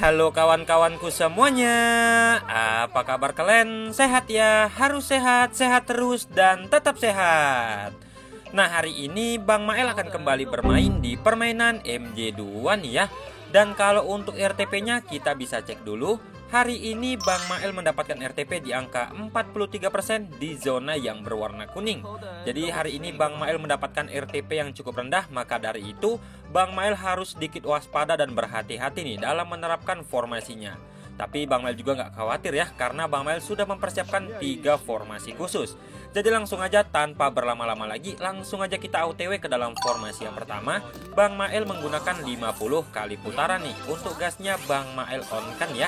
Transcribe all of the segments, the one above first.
Halo kawan-kawanku semuanya, apa kabar kalian? Sehat ya? Harus sehat, sehat terus dan tetap sehat. Nah, hari ini Bang Mael akan kembali bermain di permainan MJ2 nih ya. Dan kalau untuk RTP-nya kita bisa cek dulu. Hari ini Bang Mael mendapatkan RTP di angka 43% di zona yang berwarna kuning. Jadi hari ini Bang Mael mendapatkan RTP yang cukup rendah, maka dari itu Bang Mael harus sedikit waspada dan berhati-hati nih dalam menerapkan formasinya. Tapi Bang Mael juga nggak khawatir ya, karena Bang Mael sudah mempersiapkan 3 formasi khusus. Jadi langsung aja tanpa berlama-lama lagi, langsung aja kita OTW ke dalam formasi yang pertama. Bang Mael menggunakan 50 kali putaran nih. Untuk gasnya Bang Mael on kan ya.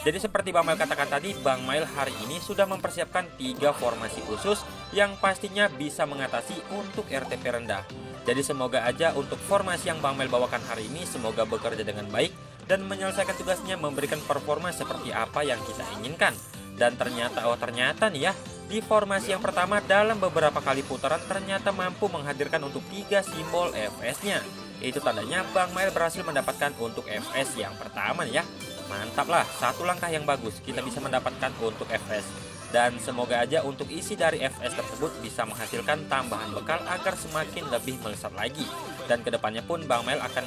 Jadi seperti Bang Mael katakan tadi, Bang Mael hari ini sudah mempersiapkan 3 formasi khusus yang pastinya bisa mengatasi untuk RTP rendah. Jadi semoga aja untuk formasi yang Bang Mael bawakan hari ini semoga bekerja dengan baik dan menyelesaikan tugasnya, memberikan performa seperti apa yang kita inginkan. Dan ternyata nih ya, di formasi yang pertama dalam beberapa kali putaran ternyata mampu menghadirkan untuk 3 simbol FS-nya. Itu tandanya Bang Mael berhasil mendapatkan untuk FS yang pertama nih ya. Mantap lah, satu langkah yang bagus kita bisa mendapatkan untuk FS. Dan semoga aja untuk isi dari FS tersebut bisa menghasilkan tambahan bekal agar semakin lebih melesat lagi. Dan kedepannya pun Bang Mael akan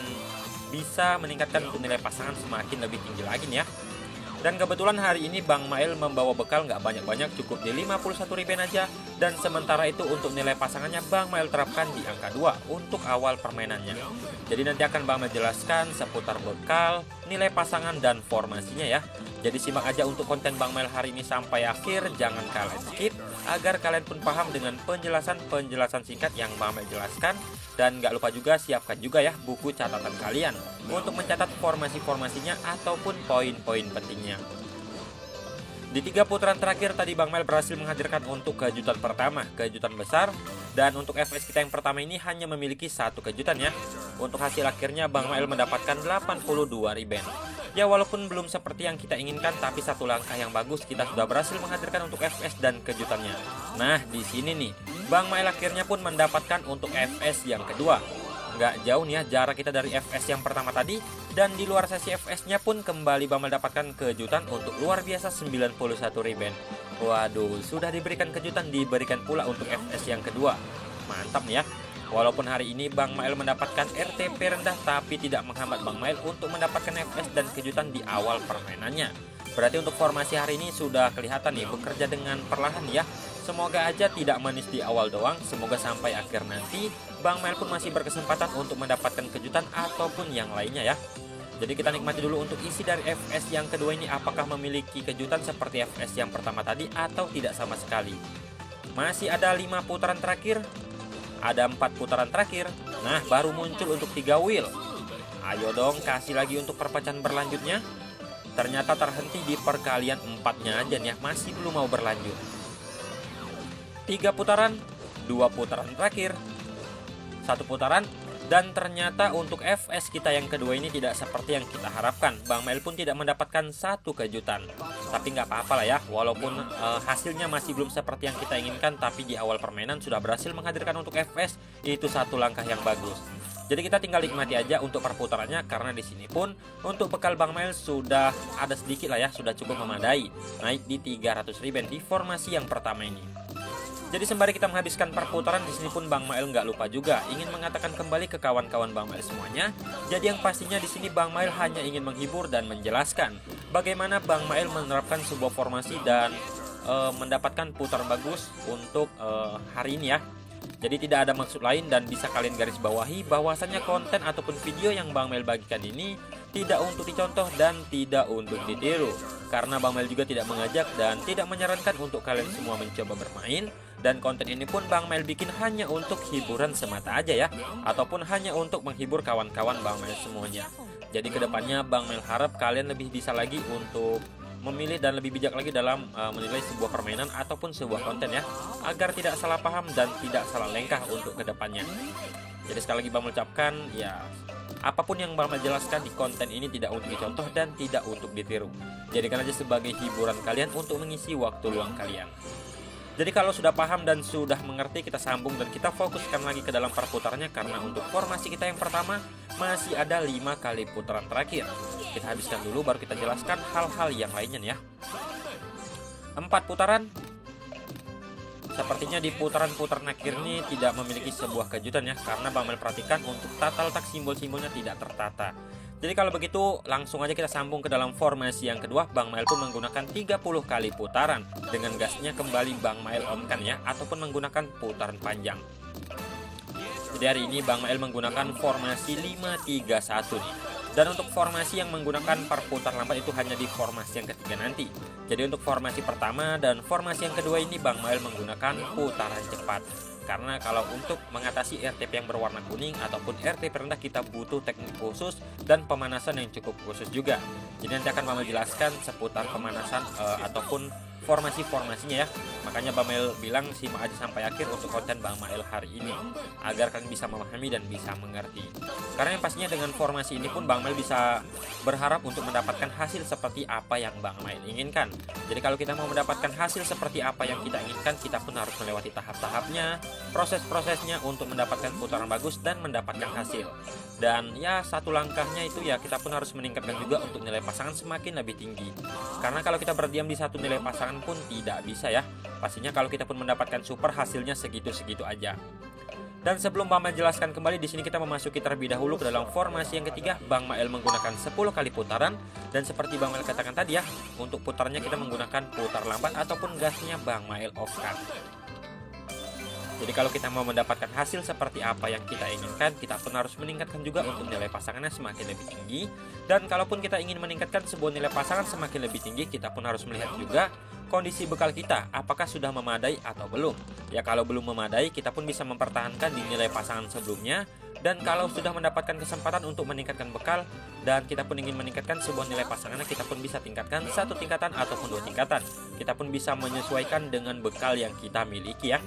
bisa meningkatkan untuk nilai pasangan semakin lebih tinggi lagi nih ya. Dan kebetulan hari ini Bang Mael membawa bekal nggak banyak-banyak, cukup di 51 riben aja. Dan sementara itu untuk nilai pasangannya Bang Mael terapkan di angka 2 untuk awal permainannya. Jadi nanti akan Bang Mael jelaskan seputar bekal, nilai pasangan dan formasinya ya. Jadi simak aja untuk konten Bang Mael hari ini sampai akhir, jangan kalian skip agar kalian pun paham dengan penjelasan singkat yang Bang Mael jelaskan. Dan nggak lupa juga siapkan juga ya buku catatan kalian untuk mencatat formasi-formasinya ataupun poin-poin pentingnya. Di 3 putaran terakhir tadi Bang Mael berhasil menghadirkan untuk kejutan pertama, kejutan besar. Dan untuk FS kita yang pertama ini hanya memiliki 1 kejutan ya. Untuk hasil akhirnya Bang Mael mendapatkan 82 riben. Ya walaupun belum seperti yang kita inginkan, tapi satu langkah yang bagus kita sudah berhasil menghadirkan untuk FS dan kejutannya. Nah di sini nih Bang Mael akhirnya pun mendapatkan untuk FS yang kedua. Nggak jauh nih ya jarak kita dari FS yang pertama tadi. Dan di luar sesi FS-nya pun kembali Bang Mael dapatkan kejutan untuk luar biasa 91 riben. Waduh, sudah diberikan kejutan, diberikan pula untuk FS yang kedua. Mantap nih ya. Walaupun hari ini Bang Mael mendapatkan RTP rendah, tapi tidak menghambat Bang Mael untuk mendapatkan FS dan kejutan di awal permainannya. Berarti untuk formasi hari ini sudah kelihatan nih bekerja dengan perlahan ya. Semoga aja tidak manis di awal doang, semoga sampai akhir nanti Bang Mael pun masih berkesempatan untuk mendapatkan kejutan ataupun yang lainnya ya. Jadi kita nikmati dulu untuk isi dari FS yang kedua ini, apakah memiliki kejutan seperti FS yang pertama tadi atau tidak sama sekali. Masih ada 5 putaran terakhir. Ada 4 putaran terakhir. Nah baru muncul untuk 3 wheel. Ayo dong kasih lagi untuk perpecahan berlanjutnya. Ternyata terhenti di perkalian 4-nya aja nih ya. Masih belum mau berlanjut. 3 putaran, 2 putaran terakhir, 1 putaran. Dan ternyata untuk FS kita yang kedua ini tidak seperti yang kita harapkan. Bang Mael pun tidak mendapatkan 1 kejutan. Tapi nggak apa-apa lah ya. Walaupun hasilnya masih belum seperti yang kita inginkan, tapi di awal permainan sudah berhasil menghadirkan untuk FS. Itu 1 langkah yang bagus. Jadi kita tinggal nikmati aja untuk perputarannya, karena di sini pun untuk bekal Bang Mael sudah ada sedikit lah ya, sudah cukup memadai. Naik di 300 riben di formasi yang pertama ini. Jadi sembari kita menghabiskan perputaran, di sini pun Bang Mael nggak lupa juga ingin mengatakan kembali ke kawan-kawan Bang Mael semuanya. Jadi yang pastinya di sini Bang Mael hanya ingin menghibur dan menjelaskan bagaimana Bang Mael menerapkan sebuah formasi dan mendapatkan putaran bagus untuk hari ini ya. Jadi tidak ada maksud lain dan bisa kalian garis bawahi bahwasannya konten ataupun video yang Bang Mael bagikan ini tidak untuk dicontoh dan tidak untuk ditiru. Karena Bang Mael juga tidak mengajak dan tidak menyarankan untuk kalian semua mencoba bermain. Dan konten ini pun Bang Mael bikin hanya untuk hiburan semata aja ya, ataupun hanya untuk menghibur kawan-kawan Bang Mael semuanya. Jadi kedepannya Bang Mael harap kalian lebih bisa lagi untuk memilih dan lebih bijak lagi dalam menilai sebuah permainan ataupun sebuah konten ya, agar tidak salah paham dan tidak salah langkah untuk kedepannya. Jadi sekali lagi Bang Mael ucapkan ya, apapun yang Bang Mael jelaskan di konten ini tidak untuk dicontoh dan tidak untuk ditiru. Jadikan aja sebagai hiburan kalian untuk mengisi waktu luang kalian. Jadi kalau sudah paham dan sudah mengerti, kita sambung dan kita fokuskan lagi ke dalam perputarannya, karena untuk formasi kita yang pertama masih ada 5 kali putaran terakhir. Kita habiskan dulu baru kita jelaskan hal-hal yang lainnya nih ya. 4 putaran. Sepertinya di putaran-putaran akhir ini tidak memiliki sebuah kejutan ya, karena Bang Mail perhatikan untuk tata letak simbol-simbolnya tidak tertata. Jadi kalau begitu langsung aja kita sambung ke dalam formasi yang kedua. Bang Mail pun menggunakan 30 kali putaran. Dengan gasnya kembali Bang Mail on-kan ya, ataupun menggunakan putaran panjang. Jadi hari ini Bang Mail menggunakan formasi 5-3-1 nih. Dan untuk formasi yang menggunakan perputar lambat itu hanya di formasi yang ketiga nanti. Jadi untuk formasi pertama dan formasi yang kedua ini Bang Mail menggunakan putaran cepat. Karena kalau untuk mengatasi RTP yang berwarna kuning ataupun RTP rendah kita butuh teknik khusus dan pemanasan yang cukup khusus juga. Jadi nanti akan Bang Mail jelaskan seputar pemanasan ataupun formasi-formasinya ya. Makanya Bang Mail bilang simak aja sampai akhir untuk konten Bang Mail hari ini, agar kalian bisa memahami dan bisa mengerti. Karena yang pastinya dengan formasi ini pun Bang Mail bisa berharap untuk mendapatkan hasil seperti apa yang Bang Mail inginkan. Jadi kalau kita mau mendapatkan hasil seperti apa yang kita inginkan, kita pun harus melewati tahap-tahapnya, proses-prosesnya untuk mendapatkan putaran bagus dan mendapatkan hasil. Dan ya satu langkahnya itu ya kita pun harus meningkatkan juga untuk nilai pasangan semakin lebih tinggi. Karena kalau kita berdiam di satu nilai pasangan pun tidak bisa ya. Pastinya kalau kita pun mendapatkan super hasilnya segitu-segitu aja. Dan sebelum Bang Mail jelaskan kembali, di sini kita memasuki terlebih dahulu ke dalam formasi yang ketiga. Bang Mail menggunakan 10 kali putaran, dan seperti Bang Mail katakan tadi ya, untuk putarannya kita menggunakan putar lambat ataupun gasnya Bang Mail off-kan. Jadi kalau kita mau mendapatkan hasil seperti apa yang kita inginkan, kita pun harus meningkatkan juga untuk nilai pasangannya semakin lebih tinggi. Dan kalaupun kita ingin meningkatkan sebuah nilai pasangan semakin lebih tinggi, kita pun harus melihat juga kondisi bekal kita, apakah sudah memadai atau belum. Ya kalau belum memadai, kita pun bisa mempertahankan di nilai pasangan sebelumnya. Dan kalau sudah mendapatkan kesempatan untuk meningkatkan bekal dan kita pun ingin meningkatkan sebuah nilai pasangannya, kita pun bisa tingkatkan 1 tingkatan ataupun 2 tingkatan. Kita pun bisa menyesuaikan dengan bekal yang kita miliki ya.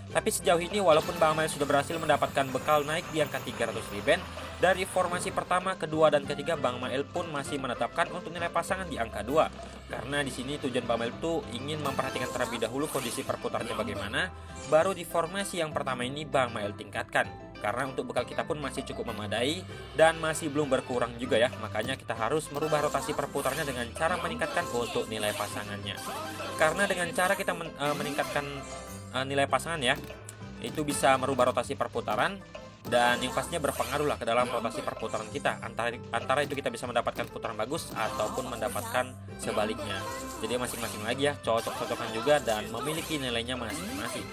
Tapi sejauh ini walaupun Bang Mail sudah berhasil mendapatkan bekal naik di angka 300 riben, dari formasi pertama, kedua, dan ketiga Bang Mail pun masih menetapkan untuk nilai pasangan di angka 2. Karena di sini tujuan Bang Mail itu ingin memperhatikan terlebih dahulu kondisi perputarannya bagaimana, baru di formasi yang pertama ini Bang Mail tingkatkan. Karena untuk bekal kita pun masih cukup memadai dan masih belum berkurang juga ya. Makanya kita harus merubah rotasi perputarannya dengan cara meningkatkan untuk nilai pasangannya. Karena dengan cara kita meningkatkan nilai pasangan ya, itu bisa merubah rotasi perputaran dan yang pastinya berpengaruh lah ke dalam rotasi perputaran kita. Antara itu kita bisa mendapatkan putaran bagus ataupun mendapatkan sebaliknya. Jadi masing-masing lagi ya, cocok-cocokan juga dan memiliki nilainya masing-masing.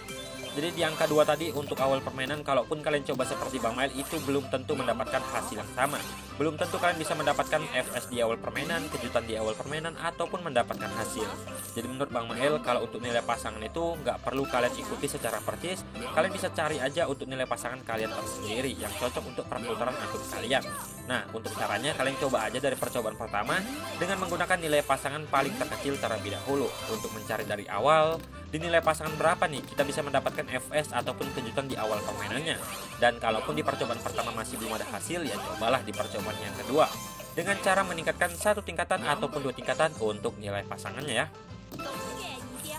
Jadi di angka 2 tadi untuk awal permainan, kalaupun kalian coba seperti Bang Mail, itu belum tentu mendapatkan hasil yang sama. Belum tentu kalian bisa mendapatkan FS di awal permainan, kejutan di awal permainan, ataupun mendapatkan hasil. Jadi menurut Bang Mail, kalau untuk nilai pasangan itu nggak perlu kalian ikuti secara persis. Kalian bisa cari aja untuk nilai pasangan kalian tersendiri yang cocok untuk perputaran akun kalian. Nah, untuk caranya kalian coba aja dari percobaan pertama dengan menggunakan nilai pasangan paling terkecil terlebih dahulu. Untuk mencari dari awal, di nilai pasangan berapa nih kita bisa mendapatkan FS ataupun kejutan di awal permainannya. Dan kalaupun di percobaan pertama masih belum ada hasil, ya cobalah di percobaan yang kedua dengan cara meningkatkan 1 tingkatan ataupun 2 tingkatan untuk nilai pasangannya ya.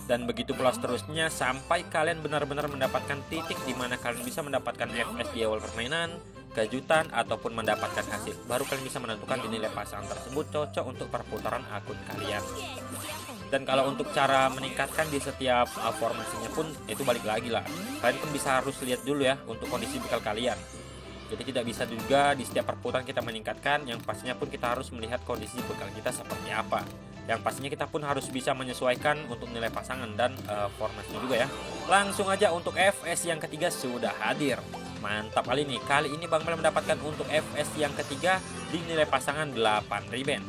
Dan begitu pula seterusnya sampai kalian benar-benar mendapatkan titik di mana kalian bisa mendapatkan FS di awal permainan, kejutan, ataupun mendapatkan hasil. Baru kalian bisa menentukan di nilai pasangan tersebut cocok untuk perputaran akun kalian. Dan kalau untuk cara meningkatkan di setiap formasinya pun itu balik lagi lah. Kalian pun bisa harus lihat dulu ya untuk kondisi bekal kalian. Jadi tidak bisa juga di setiap perputaran kita meningkatkan. Yang pastinya pun kita harus melihat kondisi bekal kita seperti apa. Yang pastinya kita pun harus bisa menyesuaikan untuk nilai pasangan dan formasinya juga ya. Langsung aja untuk FS yang ketiga sudah hadir. Mantap kali ini. Kali ini Bang Mail mendapatkan untuk FS yang ketiga di nilai pasangan 8 riben.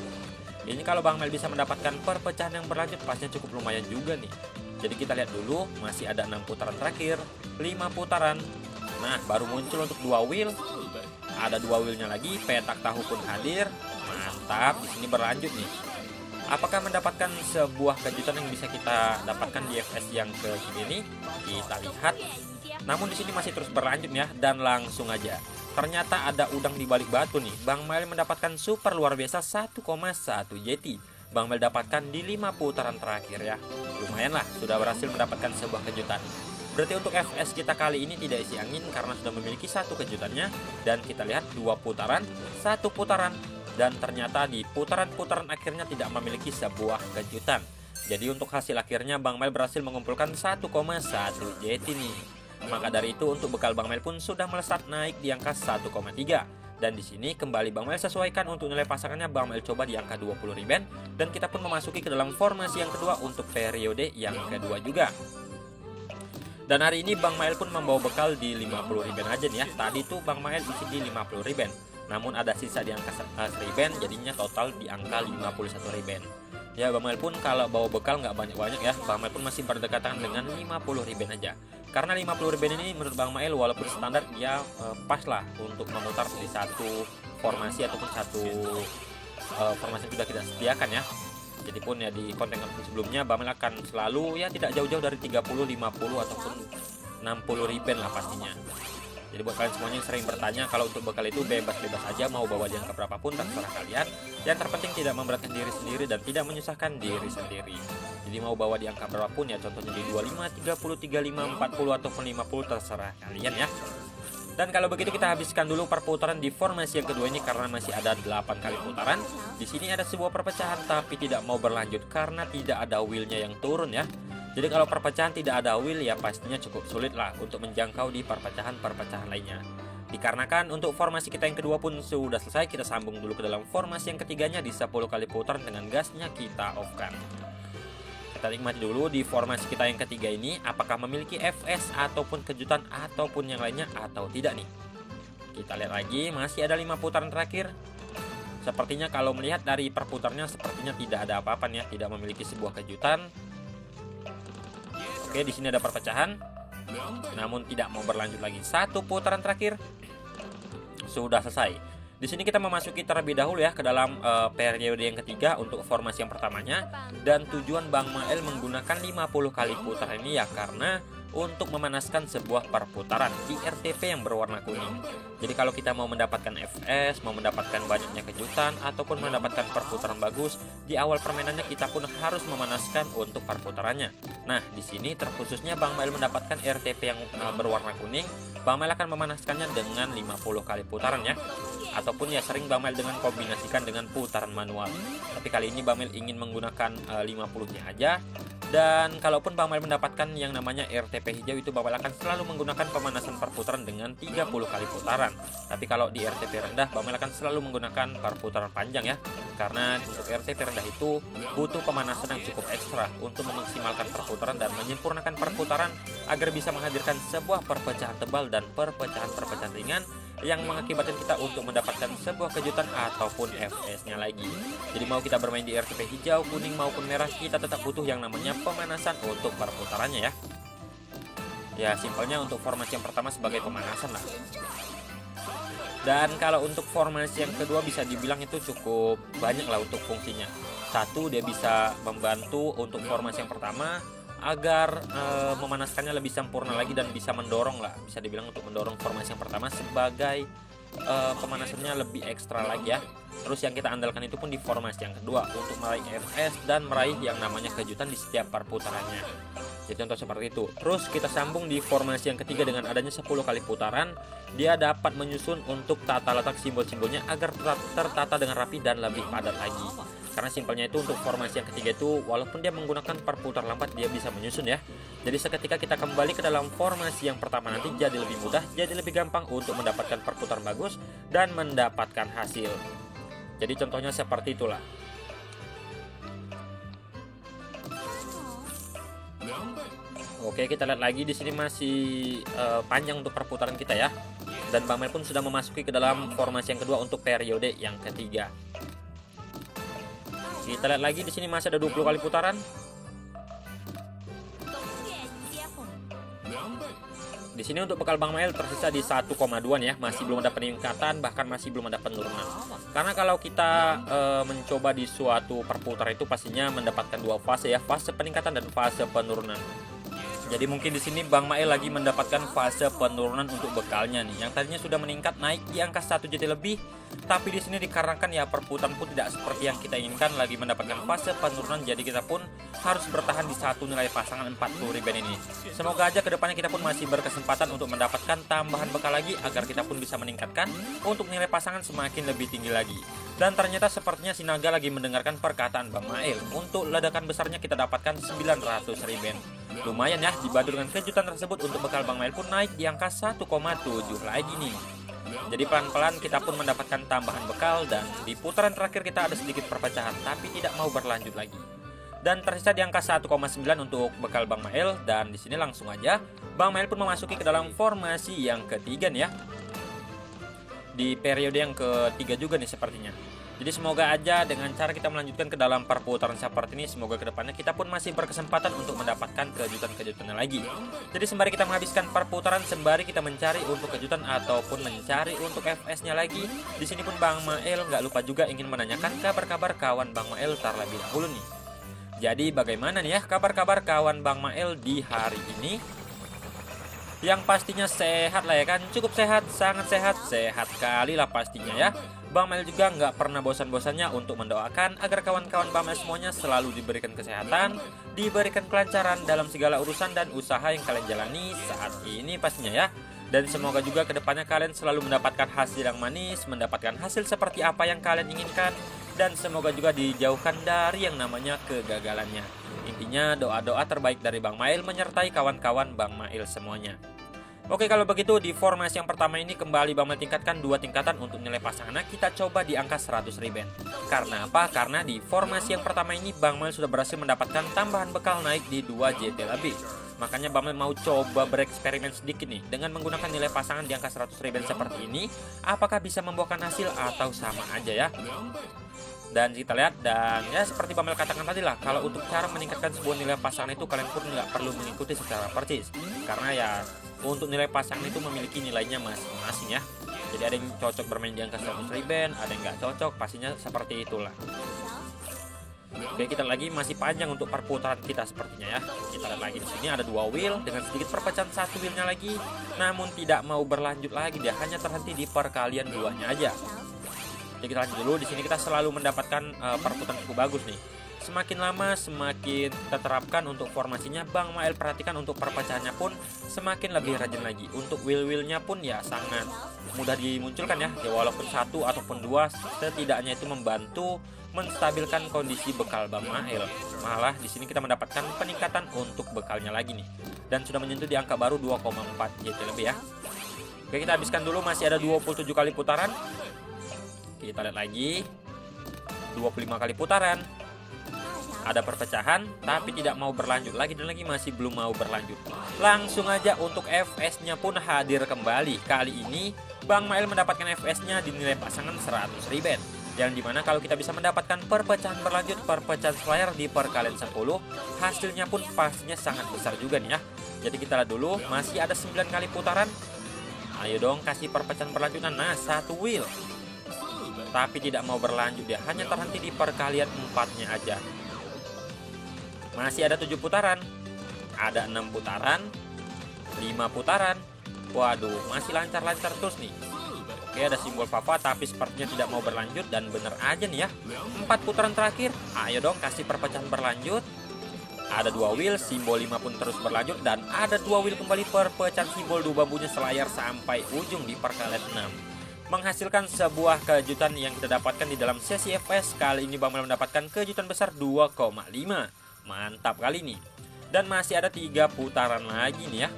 Ini kalau Bang Mail bisa mendapatkan perpecahan yang berlanjut pastinya cukup lumayan juga nih. Jadi kita lihat dulu, masih ada 6 putaran terakhir, 5 putaran. Nah, baru muncul untuk 2 wheel. Ada 2 wheelnya lagi, petak tahu pun hadir. Mantap, di sini berlanjut nih. Apakah mendapatkan sebuah kejutan yang bisa kita dapatkan di FS yang ke-3 ini? Kita lihat. Namun di sini masih terus berlanjut ya, dan langsung aja. Ternyata ada udang di balik batu nih. Bang Mail mendapatkan super luar biasa 1,1 JT. Bang Mail dapatkan di 5 putaran terakhir ya. Lumayan lah, sudah berhasil mendapatkan sebuah kejutan. Berarti untuk FS kita kali ini tidak isi angin karena sudah memiliki 1 kejutannya. Dan kita lihat 2 putaran, 1 putaran. dan ternyata di putaran-putaran akhirnya tidak memiliki sebuah kejutan. Jadi untuk hasil akhirnya Bang Mail berhasil mengumpulkan 1,1 JT nih. Maka dari itu untuk bekal Bang Mail pun sudah melesat naik di angka 1,3. Dan di sini kembali Bang Mail sesuaikan untuk nilai pasangannya, Bang Mail coba di angka 20 riben, dan kita pun memasuki ke dalam formasi yang kedua untuk periode yang kedua juga. Dan hari ini Bang Mail pun membawa bekal di 50 riben aja nih ya. Tadi tuh Bang Mail isi di 50 riben. Namun ada sisa di angka 1 riben, jadinya total di angka 51 riben. Ya Bang Mail pun kalau bawa bekal nggak banyak-banyak ya. Bang Mail pun masih berdekatan dengan 50 riben aja. Karena 50 riben ini menurut Bang Mail walaupun standar ya pas lah untuk memutar di satu formasi ataupun satu formasi yang sudah kita sediakan ya. Jadi pun ya di konten sebelumnya Bang Mail akan selalu ya tidak jauh-jauh dari 30, 50 ataupun 60 riben lah pastinya. Jadi buat kalian semuanya yang sering bertanya, kalau untuk bekal itu bebas-bebas aja, mau bawa di angka berapapun terserah kalian. Yang terpenting tidak memberatkan diri sendiri dan tidak menyusahkan diri sendiri. Jadi mau bawa di angka berapapun ya, contohnya di 25, 30, 35, 40 ataupun 50 terserah kalian ya. Dan kalau begitu kita habiskan dulu perputaran di formasi yang kedua ini karena masih ada 8 kali putaran. Di sini ada sebuah perpecahan tapi tidak mau berlanjut karena tidak ada wheelnya yang turun ya. Jadi kalau perpecahan tidak ada wheel ya pastinya cukup sulit lah untuk menjangkau di perpecahan-perpecahan lainnya. Dikarenakan untuk formasi kita yang kedua pun sudah selesai, kita sambung dulu ke dalam formasi yang ketiganya di 10 kali putaran dengan gasnya kita off-kan. Kita nikmati dulu di formasi kita yang ketiga ini apakah memiliki FS ataupun kejutan ataupun yang lainnya atau tidak nih. Kita lihat lagi, masih ada 5 putaran terakhir. Sepertinya kalau melihat dari perputarnya sepertinya tidak ada apa-apa nih ya, tidak memiliki sebuah kejutan. Oke, di sini ada perpecahan, namun tidak mau berlanjut lagi. 1 putaran terakhir sudah selesai. Di sini kita memasuki terlebih dahulu ya ke dalam periode yang ketiga untuk formasi yang pertamanya. Dan tujuan Bang Mail menggunakan 50 kali putar ini ya karena untuk memanaskan sebuah perputaran di RTP yang berwarna kuning. Jadi kalau kita mau mendapatkan FS, mau mendapatkan banyaknya kejutan ataupun mendapatkan perputaran bagus, di awal permainannya kita pun harus memanaskan untuk perputarannya. Nah, di sini terkhususnya Bang Mail mendapatkan RTP yang berwarna kuning, Bang Mail akan memanaskannya dengan 50 kali putaran ya. Ataupun ya sering Bang Mail dengan kombinasikan dengan putaran manual. Tapi kali ini Bang Mail ingin menggunakan 50-nya aja. Dan kalaupun Bang Mail mendapatkan yang namanya RTP hijau itu Bang Mail akan selalu menggunakan pemanasan perputaran dengan 30 kali putaran. Tapi kalau di RTP rendah Bang Mail akan selalu menggunakan perputaran panjang ya. Karena untuk RTP rendah itu butuh pemanasan yang cukup ekstra untuk memaksimalkan perputaran dan menyempurnakan perputaran agar bisa menghadirkan sebuah perpecahan tebal dan perpecahan-perpecahan ringan yang mengakibatkan kita untuk mendapatkan sebuah kejutan ataupun FS-nya lagi. Jadi mau kita bermain di RTP hijau, kuning maupun merah, kita tetap butuh yang namanya pemanasan untuk perputarannya ya. Ya simpelnya untuk formasi yang pertama sebagai pemanasan lah. Dan kalau untuk formasi yang kedua bisa dibilang itu cukup banyak lah untuk fungsinya. Satu, dia bisa membantu untuk formasi yang pertama agar memanaskannya lebih sempurna lagi dan bisa mendorong lah, bisa dibilang untuk mendorong formasi yang pertama sebagai pemanasannya lebih ekstra lagi ya. Terus yang kita andalkan itu pun di formasi yang kedua untuk meraih FS dan meraih yang namanya kejutan di setiap perputarannya. Jadi contoh seperti itu. Terus kita sambung di formasi yang ketiga dengan adanya 10 kali putaran, dia dapat menyusun untuk tata letak simbol-simbolnya agar tertata dengan rapi dan lebih padat lagi. Karena simpelnya itu untuk formasi yang ketiga itu walaupun dia menggunakan perputar lambat dia bisa menyusun ya. Jadi seketika kita kembali ke dalam formasi yang pertama nanti jadi lebih mudah, jadi lebih gampang untuk mendapatkan perputaran bagus dan mendapatkan hasil. Jadi contohnya seperti itulah. Oke, kita lihat lagi di sini masih panjang untuk perputaran kita ya. Dan Bang Mail pun sudah memasuki ke dalam formasi yang kedua untuk periode yang ketiga. Kita lihat lagi di sini masih ada 20 kali putaran. Di sini untuk bekal Bang Mail tersisa di 1,2 nih ya, masih belum ada peningkatan bahkan masih belum ada penurunan. Karena kalau kita mencoba di suatu perputaran itu pastinya mendapatkan 2 fase ya, fase peningkatan dan fase penurunan. Jadi mungkin di sini Bang Mail lagi mendapatkan fase penurunan untuk bekalnya nih, yang tadinya sudah meningkat naik di angka 1 JT lebih, tapi di sini dikarenakan ya perputaran pun tidak seperti yang kita inginkan, lagi mendapatkan fase penurunan, jadi kita pun harus bertahan di satu nilai pasangan 40 riben ini. Semoga aja kedepannya kita pun masih berkesempatan untuk mendapatkan tambahan bekal lagi agar kita pun bisa meningkatkan untuk nilai pasangan semakin lebih tinggi lagi. Dan ternyata sepertinya si naga lagi mendengarkan perkataan Bang Mail. Untuk ledakan besarnya kita dapatkan 900 riben. Lumayan ya, dibantu dengan kejutan tersebut untuk bekal Bang Mail pun naik di angka 1,7 lagi nih. Jadi pelan-pelan kita pun mendapatkan tambahan bekal dan di putaran terakhir kita ada sedikit perpecahan tapi tidak mau berlanjut lagi. Dan tersisa di angka 1,9 untuk bekal Bang Mail dan di sini langsung aja Bang Mail pun memasuki ke dalam formasi yang ketiga nih ya. Di periode yang ketiga juga nih sepertinya. Jadi semoga aja dengan cara kita melanjutkan ke dalam perputaran seperti ini, semoga kedepannya kita pun masih berkesempatan untuk mendapatkan kejutan-kejutannya lagi. Jadi sembari kita menghabiskan perputaran, sembari kita mencari untuk kejutan ataupun mencari untuk FS-nya lagi. Di sini pun Bang Mail nggak lupa juga ingin menanyakan kabar-kabar kawan Bang Mail terlebih dahulu nih. Jadi bagaimana nih ya kabar-kabar kawan Bang Mail di hari ini? Yang pastinya sehat lah ya kan, cukup sehat, sangat sehat, sehat kali lah pastinya ya. Bang Mail juga nggak pernah bosan-bosannya untuk mendoakan agar kawan-kawan Bang Mail semuanya selalu diberikan kesehatan, diberikan kelancaran dalam segala urusan dan usaha yang kalian jalani saat ini pastinya ya. Dan semoga juga kedepannya kalian selalu mendapatkan hasil yang manis, mendapatkan hasil seperti apa yang kalian inginkan, dan semoga juga dijauhkan dari yang namanya kegagalannya. Intinya doa-doa terbaik dari Bang Mail menyertai kawan-kawan Bang Mail semuanya. Oke, kalau begitu di formasi yang pertama ini kembali Bang Mail tingkatkan 2 tingkatan untuk nilai pasangannya, kita coba di angka 100 riben. Karena apa? Karena di formasi yang pertama ini Bang Mail sudah berhasil mendapatkan tambahan bekal naik di 2 JT lebih. Makanya Bang Mail mau coba bereksperimen sedikit nih dengan menggunakan nilai pasangan di angka 100 riben seperti ini. Apakah bisa membuahkan hasil atau sama aja ya? Dan kita lihat, dan ya seperti Bang Mail katakan tadi lah, kalau untuk cara meningkatkan sebuah nilai pasangan itu kalian pun nggak perlu mengikuti secara persis, karena ya untuk nilai pasangan itu memiliki nilainya masing-masing ya. Jadi ada yang cocok bermain di angka 100 riben, ada yang nggak cocok, pastinya seperti itulah. Oke, kita lagi masih panjang untuk perputaran kita sepertinya ya. Kita lihat lagi di sini ada 2 wheel dengan sedikit perpecahan 1 wheelnya lagi, namun tidak mau berlanjut lagi, dia hanya terhenti di perkalian 2-nya aja. Jadi kita lanjut dulu. Di sini kita selalu mendapatkan perputaran cukup bagus nih. Semakin lama semakin terterapkan untuk formasinya. Bang Mail perhatikan untuk perpecahannya pun semakin lebih rajin lagi. Untuk wheel-wheelnya pun ya sangat mudah dimunculkan ya. Ya walaupun 1 ataupun 2 setidaknya itu membantu menstabilkan kondisi bekal Bang Mail. Malah di sini kita mendapatkan peningkatan untuk bekalnya lagi nih. Dan sudah menyentuh di angka baru 2,4 JT lebih ya. Oke, kita habiskan dulu, masih ada 27 kali putaran. Kita lihat lagi 25 kali putaran. Ada perpecahan tapi tidak mau berlanjut lagi, dan lagi masih belum mau berlanjut. Langsung aja untuk FS-nya pun hadir kembali. Kali ini Bang Mail mendapatkan FS-nya di nilai pasangan 100 riben, yang dimana kalau kita bisa mendapatkan perpecahan berlanjut, perpecahan flyer di perkalian 10, hasilnya pun pastinya sangat besar juga nih ya. Jadi kita lihat dulu, masih ada 9 kali putaran. Ayo dong kasih perpecahan berlanjutan. Nah, 1 wheel tapi tidak mau berlanjut, dia hanya terhenti di perkalian 4-nya aja. Masih ada 7 putaran, ada 6 putaran, 5 putaran. Waduh, masih lancar-lancar terus nih. Oke, ada simbol papa tapi sepertinya tidak mau berlanjut, dan bener aja nih ya. 4 putaran terakhir, ayo dong kasih perpecahan berlanjut. Ada 2 wheel, simbol 5 pun terus berlanjut, dan ada 2 wheel kembali perpecahan simbol 2 bambunya selayar sampai ujung di perkalian 6. Menghasilkan sebuah kejutan yang kita dapatkan di dalam sesi FS. Kali ini Bang Mail mendapatkan kejutan besar 2,5. Mantap kali ini. Dan masih ada 3 putaran lagi nih ya.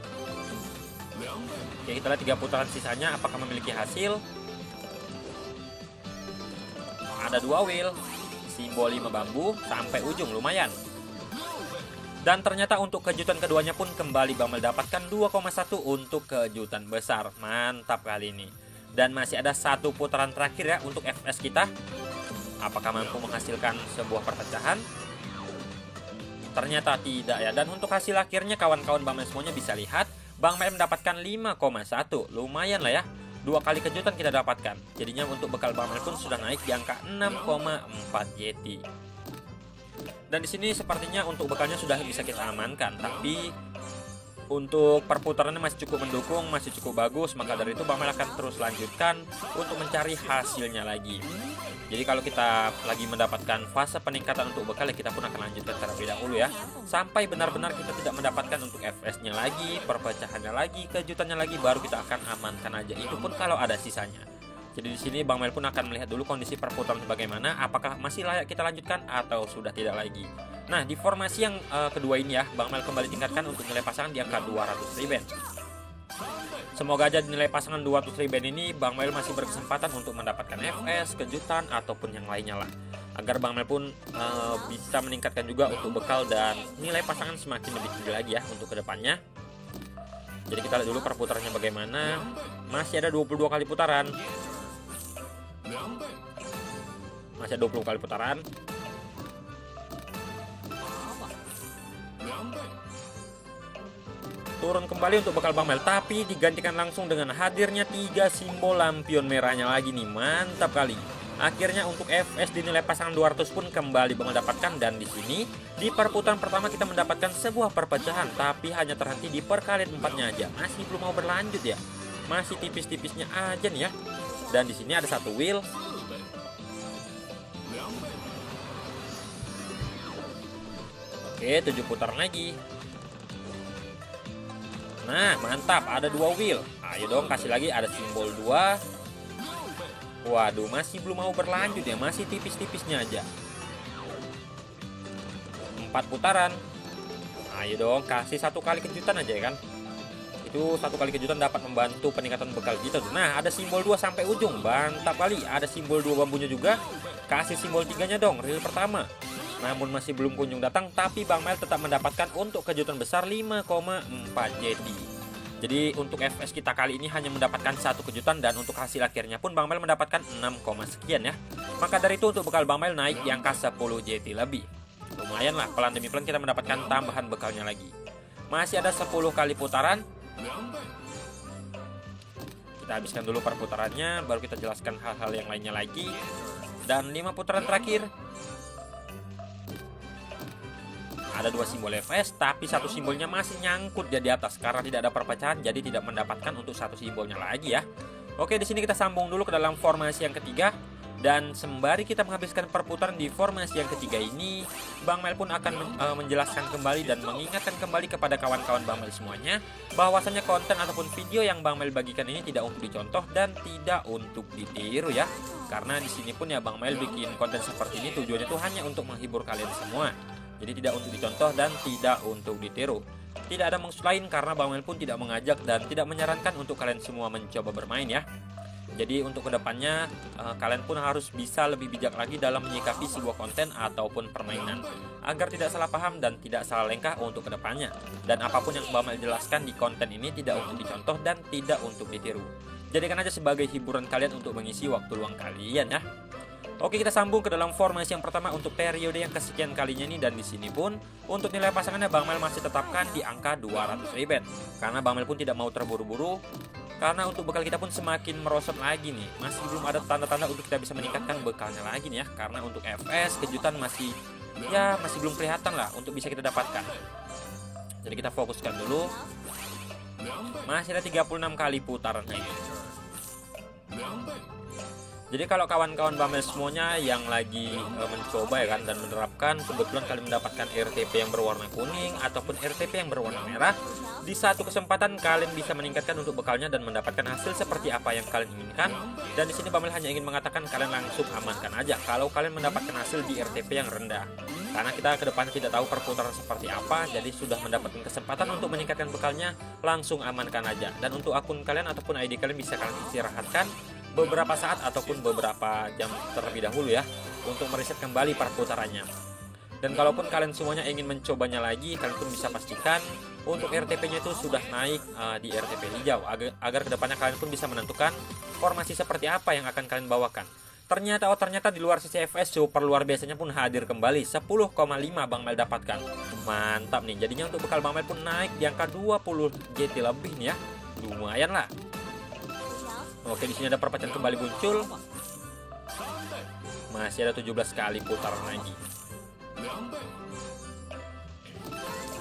Oke, kita lihat 3 putaran sisanya apakah memiliki hasil. Ada 2 wheel, simbol 5 bambu sampai ujung, lumayan. Dan ternyata untuk kejutan keduanya pun kembali Bang Mail dapatkan 2,1 untuk kejutan besar. Mantap kali ini. Dan masih ada 1 putaran terakhir ya untuk FS kita. Apakah mampu menghasilkan sebuah perpecahan? Ternyata tidak ya. Dan untuk hasil akhirnya kawan-kawan Bang Mail semuanya bisa lihat, Bang Mail mendapatkan 5,1. Lumayan lah ya. 2 kali kejutan kita dapatkan. Jadinya untuk bekal Bang Mail pun sudah naik di angka 6,4 JT. Dan di sini sepertinya untuk bekalnya sudah bisa kita amankan, tapi untuk perputarannya masih cukup mendukung, masih cukup bagus. Maka dari itu Bang Mail akan terus lanjutkan untuk mencari hasilnya lagi. Jadi kalau kita lagi mendapatkan fase peningkatan untuk bekal, ya kita pun akan lanjutkan terlebih dahulu ya, sampai benar-benar kita tidak mendapatkan untuk FS-nya lagi, perpecahannya lagi, kejutannya lagi, baru kita akan amankan aja. Itu pun kalau ada sisanya. Jadi di sini Bang Mel pun akan melihat dulu kondisi perputaran bagaimana, apakah masih layak kita lanjutkan atau sudah tidak lagi. Nah, di formasi yang kedua ini ya, Bang Mel kembali tingkatkan untuk nilai pasangan di angka 200 riben. Semoga aja nilai pasangan 200 riben ini Bang Mel masih berkesempatan untuk mendapatkan FS, kejutan, ataupun yang lainnya lah. Agar Bang Mel pun bisa meningkatkan juga untuk bekal dan nilai pasangan semakin lebih tinggi lagi ya untuk kedepannya. Jadi kita lihat dulu perputarannya bagaimana. Masih ada 22 kali putaran. Masih ada 20 kali putaran. Turun kembali untuk bekal Bang Mel, tapi digantikan langsung dengan hadirnya 3 simbol lampion merahnya lagi nih. Mantap kali. Akhirnya untuk FS di nilai pasangan 200 pun kembali Bang Mel dapatkan, dan di sini di perputaran pertama kita mendapatkan sebuah perpecahan, tapi hanya terhenti di perkalian 4-nya aja. Masih belum mau berlanjut ya. Masih tipis-tipisnya aja nih ya. Dan di sini ada satu wheel. Oke, 7 putaran lagi. Nah, mantap, ada 2 wheel. Ayo dong, kasih lagi, ada simbol 2. Waduh, masih belum mau berlanjut ya, masih tipis-tipisnya aja. 4 putaran. Ayo dong, kasih 1 kali kejutan aja ya kan. Itu 1 kali kejutan dapat membantu peningkatan bekal kita. Nah, ada simbol 2 sampai ujung. Mantap kali, ada simbol 2 bambunya juga. Kasih simbol 3-nya dong, reel pertama. Namun masih belum kunjung datang, tapi Bang Mel tetap mendapatkan untuk kejutan besar 5,4 JT. Jadi untuk FS kita kali ini hanya mendapatkan 1 kejutan, dan untuk hasil akhirnya pun Bang Mel mendapatkan 6, sekian ya. Maka dari itu untuk bekal Bang Mel naik di angka 10 JT lebih. Lumayan lah, pelan demi pelan kita mendapatkan tambahan bekalnya lagi. Masih ada 10 kali putaran. Kita habiskan dulu perputarannya, baru kita jelaskan hal-hal yang lainnya lagi. Dan 5 putaran terakhir. Ada 2 simbol FS, tapi 1 simbolnya masih nyangkut di atas karena tidak ada perpecahan, jadi tidak mendapatkan untuk 1 simbolnya lagi ya. Oke, di sini kita sambung dulu ke dalam formasi yang ketiga, dan sembari kita menghabiskan perputaran di formasi yang ketiga ini, Bang Mel pun akan menjelaskan kembali dan mengingatkan kembali kepada kawan-kawan Bang Mel semuanya bahwasanya konten ataupun video yang Bang Mel bagikan ini tidak untuk dicontoh dan tidak untuk ditiru ya. Karena di sini pun ya Bang Mel bikin konten seperti ini tujuannya tuh hanya untuk menghibur kalian semua. Jadi tidak untuk dicontoh dan tidak untuk ditiru. Tidak ada maksud lain karena Bang Mel pun tidak mengajak dan tidak menyarankan untuk kalian semua mencoba bermain ya. Jadi untuk kedepannya kalian pun harus bisa lebih bijak lagi dalam menyikapi sebuah konten ataupun permainan, agar tidak salah paham dan tidak salah langkah untuk kedepannya. Dan apapun yang Bang Mel jelaskan di konten ini tidak untuk dicontoh dan tidak untuk ditiru. Jadikan aja sebagai hiburan kalian untuk mengisi waktu luang kalian ya. Oke, kita sambung ke dalam formasi yang pertama untuk periode yang kesekian kalinya ini, dan di sini pun untuk nilai pasangannya Bang Mel masih tetapkan di angka 200 riben. Karena Bang Mel pun tidak mau terburu-buru, karena untuk bekal kita pun semakin merosot lagi nih. Masih belum ada tanda-tanda untuk kita bisa meningkatkan bekalnya lagi nih ya. Karena untuk FS kejutan masih belum kelihatan lah untuk bisa kita dapatkan. Jadi kita fokuskan dulu. Masih ada 36 kali putaran ini. Jadi kalau kawan-kawan Bang Mel semuanya yang lagi mencoba ya kan dan menerapkan, kebetulan kalian mendapatkan RTP yang berwarna kuning ataupun RTP yang berwarna merah, di satu kesempatan kalian bisa meningkatkan untuk bekalnya dan mendapatkan hasil seperti apa yang kalian inginkan. Dan di sini Bang Mel hanya ingin mengatakan kalian langsung amankan aja kalau kalian mendapatkan hasil di RTP yang rendah. Karena kita ke depan tidak tahu perputaran seperti apa, jadi sudah mendapatkan kesempatan untuk meningkatkan bekalnya, langsung amankan aja. Dan untuk akun kalian ataupun ID kalian bisa kalian istirahatkan beberapa saat ataupun beberapa jam terlebih dahulu ya, untuk mereset kembali perputarannya. Dan kalaupun kalian semuanya ingin mencobanya lagi, kalian pun bisa pastikan untuk RTP nya itu sudah naik di RTP hijau, agar kedepannya kalian pun bisa menentukan formasi seperti apa yang akan kalian bawakan. Ternyata di luar sisi FS super luar biasanya pun hadir kembali, 10,5 Bang Mel dapatkan. Mantap nih, jadinya untuk bekal Bang Mel pun naik di angka 20 JT lebih nih ya. Lumayan lah. Oke, di sini ada perpecahan kembali muncul. Masih ada 17 kali putaran lagi.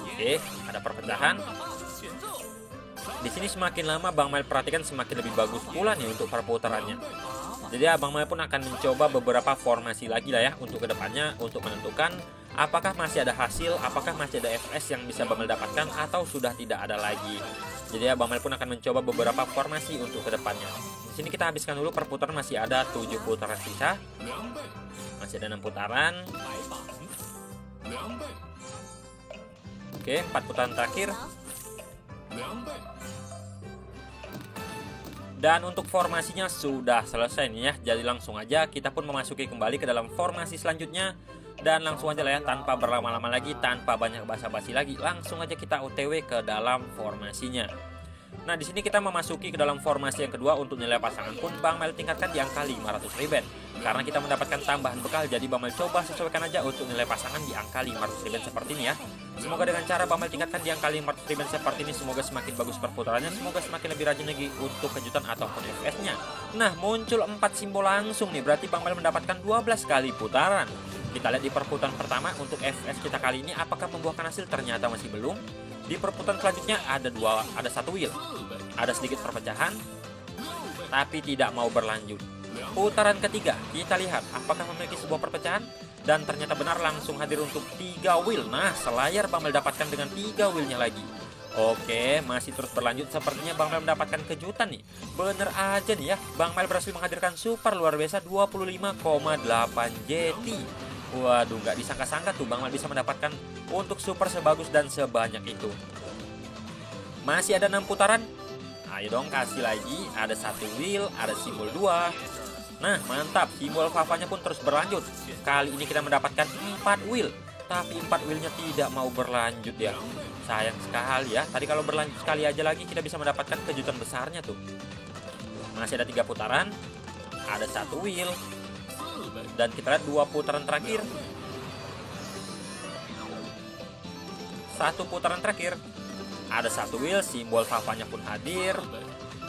Oke, ada perpecahan. Di sini semakin lama Bang Mel perhatikan semakin lebih bagus pula nih untuk perputarannya. Jadi Bang Mel pun akan mencoba beberapa formasi lagi lah ya untuk kedepannya, untuk menentukan apakah masih ada hasil, apakah masih ada FS yang bisa Bang Mel dapatkan atau sudah tidak ada lagi. Jadi Bang Mel pun akan mencoba beberapa formasi untuk kedepannya. Di sini kita habiskan dulu perputaran, masih ada 7 putaran sisa. Masih ada 6 putaran. Oke, 4 putaran terakhir. Dan untuk formasinya sudah selesai nih ya. Jadi langsung aja kita pun memasuki kembali ke dalam formasi selanjutnya. Dan langsung aja lah ya, tanpa berlama-lama lagi, tanpa banyak basa-basi lagi, langsung aja kita OTW ke dalam formasinya. Nah, di sini kita memasuki ke dalam formasi yang kedua. Untuk nilai pasangan pun Bang Mail tingkatkan di angka 500 riben. Karena kita mendapatkan tambahan bekal, jadi Bang Mail coba sesuaikan aja untuk nilai pasangan di angka 500 riben seperti ini ya. Semoga dengan cara Bang Mail tingkatkan di angka 500 riben seperti ini, semoga semakin bagus perputarannya, semoga semakin lebih rajin lagi untuk kejutan ataupun FS-nya. Nah, muncul 4 simbol langsung nih, berarti Bang Mail mendapatkan 12 kali putaran. Kita lihat di perputaran pertama untuk FS kita kali ini apakah membuahkan hasil, ternyata masih belum. Di perputaran selanjutnya ada satu wheel, ada sedikit perpecahan, tapi tidak mau berlanjut. Putaran ketiga kita lihat apakah memiliki sebuah perpecahan, dan ternyata benar, langsung hadir untuk 3 wheel. Nah, selayar Bang Mail dapatkan dengan 3 wheelnya lagi. Oke, masih terus berlanjut. Sepertinya Bang Mail mendapatkan kejutan nih. Bener aja nih ya, Bang Mail berhasil menghadirkan super luar biasa 25,8 JT. Waduh, nggak disangka-sangka tuh Bang Mail bisa mendapatkan untuk super sebagus dan sebanyak itu. Masih ada 6 putaran. Ayo dong, kasih lagi. Ada 1 wheel, ada simbol 2. Nah, mantap, simbol Vavanya pun terus berlanjut. Kali ini kita mendapatkan 4 wheel, tapi 4 wheelnya tidak mau berlanjut ya. Sayang sekali ya. Tadi kalau berlanjut sekali aja lagi kita bisa mendapatkan kejutan besarnya tuh. Masih ada 3 putaran. Ada 1 wheel. Dan kita lihat 2 putaran terakhir. 1 putaran terakhir. Ada 1 wheel, simbol Vavanya pun hadir.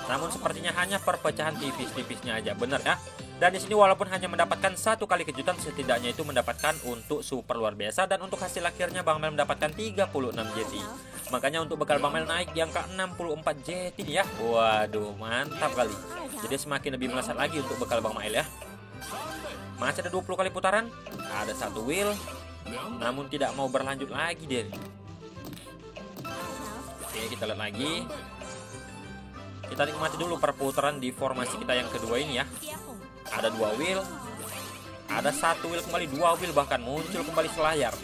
Namun sepertinya hanya perpecahan tipis-tipisnya aja, bener ya. Dan di sini walaupun hanya mendapatkan 1 kali kejutan, setidaknya itu mendapatkan untuk super luar biasa. Dan untuk hasil akhirnya Bang Mail mendapatkan 36 JT. Makanya untuk bekal Bang Mail naik di angka 64 JT nih ya. Waduh, mantap kali. Jadi semakin lebih melesat lagi untuk bekal Bang Mail ya. Masih ada 20 kali putaran. Ada 1 wheel, namun tidak mau berlanjut lagi deh. Oke, kita lihat lagi. Kita nikmati dulu perputaran di formasi kita yang kedua ini ya. Ada 2 wheel, ada 1 wheel kembali, 2 wheel bahkan muncul kembali selayar.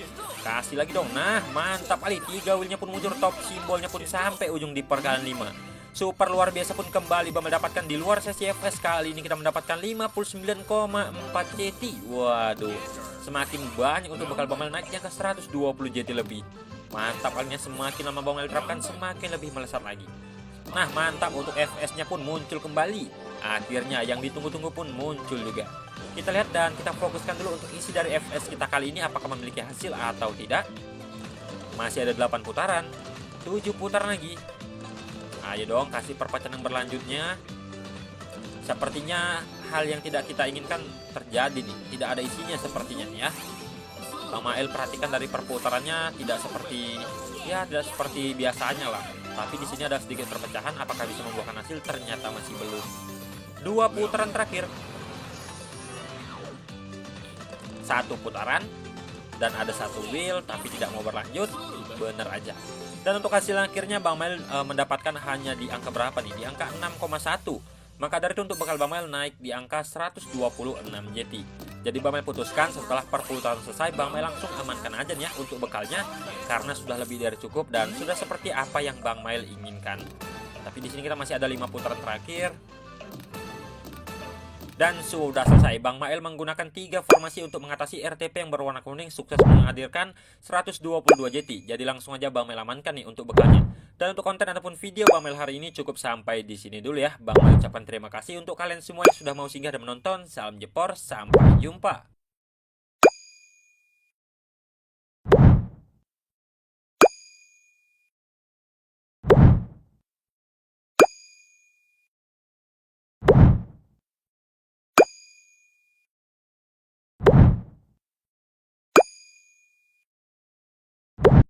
Kasih lagi dong. Nah, mantap kali, 3 wheelnya pun muncul, top simbolnya pun sampai ujung di perkalian 5. Super luar biasa pun kembali Bang Mail dapatkan di luar sesi FS. Kali ini kita mendapatkan 59,4 JT. Waduh, semakin banyak untuk bekal Bang Mail naiknya ke 120 JT lebih. Mantap kalinya, semakin lama Bang Mail terapkan semakin lebih melesat lagi. Nah, mantap, untuk FS-nya pun muncul kembali. Akhirnya yang ditunggu-tunggu pun muncul juga. Kita lihat dan kita fokuskan dulu untuk isi dari FS kita kali ini apakah memiliki hasil atau tidak. Masih ada 8 putaran, 7 putaran lagi. Ayo dong, kasih perpecahan yang berlanjutnya. Sepertinya hal yang tidak kita inginkan terjadi nih. Tidak ada isinya sepertinya nih ya. Bang Mail perhatikan dari perputarannya tidak seperti biasanya lah. Tapi di sini ada sedikit perpecahan, apakah bisa membuahkan hasil? Ternyata masih belum. 2 putaran terakhir. 1 putaran dan ada 1 wheel tapi tidak mau berlanjut. Bener aja. Dan untuk hasil akhirnya Bang Mail mendapatkan hanya di angka berapa nih? Di angka 6,1. Maka dari itu untuk bekal Bang Mail naik di angka 126 JT. Jadi Bang Mail putuskan setelah perputaran selesai, Bang Mail langsung amankan aja nih ya untuk bekalnya, karena sudah lebih dari cukup dan sudah seperti apa yang Bang Mail inginkan. Tapi di sini kita masih ada 5 putaran terakhir. Dan sudah selesai. Bang Mail menggunakan 3 formasi untuk mengatasi RTP yang berwarna kuning, sukses menghadirkan 122 JT. Jadi langsung aja Bang Mail amankan nih untuk bekalnya. Dan untuk konten ataupun video Bang Mail hari ini cukup sampai di sini dulu ya. Bang Mail ucapkan terima kasih untuk kalian semua yang sudah mau singgah dan menonton. Salam jepor, sampai jumpa.